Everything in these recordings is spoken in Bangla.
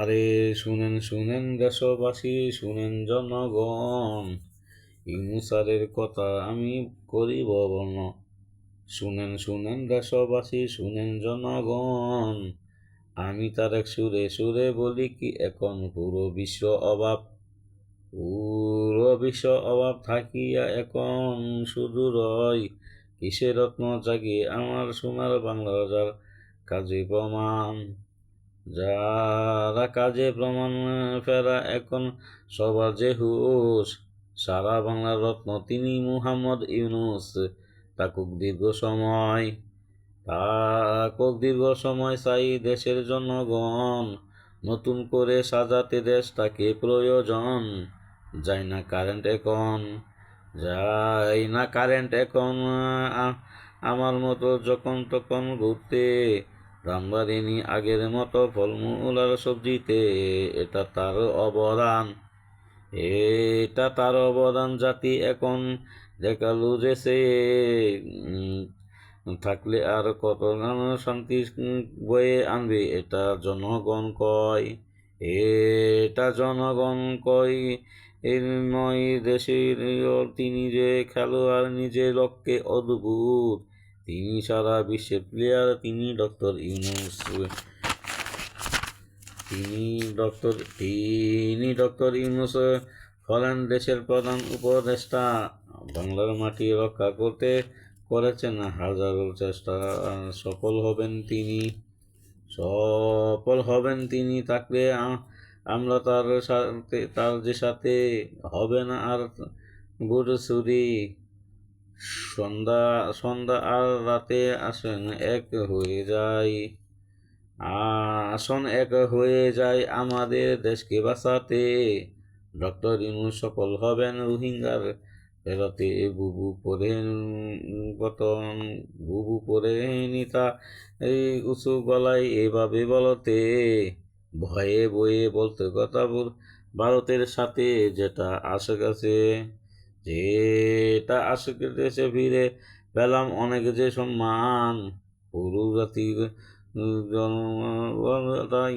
আরে শুনেন শুনেন দেশবাসী, শুনেন জনগণ, ইউনূস স্যারের কথা আমি করিব বর্ণ। শুনেন শুনেন দেশবাসী, শুনেন জনগণ, আমি তার এক সুরে সুরে বলি কি এখন পুরো বিশ্ব অভাব থাকিয়া এখন শুধু রয় কিসের রত্ন জাগিয়ে আমার সোনার বাংলা যার কাজে প্রমাণ, যারা কাজে প্রমাণ ফেরা এখন সবার যে হুঁশ, সারা বাংলার রত্ন তিনি মুহাম্মদ ইউনূস। থাকুক দীর্ঘ সময়, থাকুক দীর্ঘ সময় চাই দেশের জনগণ, নতুন করে সাজাতে দেশটাকে প্রয়োজন। যায় না কারেন্ট এখন, যায় না কারেন্ট এখন, আমার মতো যখন তখন ঘুরতে দাম বাড়েনি আগের মতো ফলমূল আর সবজিতে। এটা তার অবদান, এটা তার অবদান জাতি এখন দেখালো যে সে থাকলে আর কত শান্তি বয়ে আনবে, এটা জনগণ কয়, এটা জনগণ কয়। এর নয় দেশের তিনি যে খেলোয়াড় নিজে লক্ষ্যে অদ্ভুত, তিনি সারা বিশ্বের প্লেয়ার, তিনি ডক্টর ইউনূস হলেন দেশের প্রধান উপদেষ্টা। বাংলার মাটি রক্ষা করতে করেছেন হাজারো চেষ্টা, সফল হবেন তিনি থাকলে আমরা তার যে সাথে হবে না আর বুড়ছুরি। সন্ধ্যা সন্ধ্যা আর রাতে আসন এক হয়ে যায় আমাদের দেশকে বাঁচাতে। ডক্টর ইউনূস সফল হবেন রোহিঙ্গার ফেরাতে। বুবু পরে নিতা এই উঁচু গলায় এভাবে বলতে, ভয়ে বয়ে বলতে কথা ভারতের সাথে যেটা আশেক দেশে ফিরে পেলাম অনেক যে সম্মান। পুরো জাতির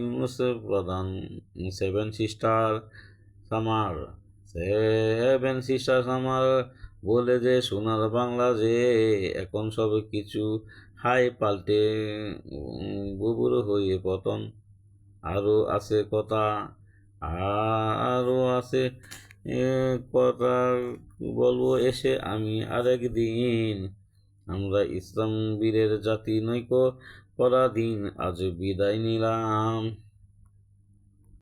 ইউনূসের প্রধান সেভেন সিস্টার সামার বলে যে সোনার বাংলা যে এখন সব কিছু হাই পাল্টে বুবুর হয়ে পতন। আরো আছে কথা বলবো এসে আমি আরেকদিন। আমরা ইসলাম বীরের জাতি নৈক পরাধীন, আজ বিদায় নিলাম।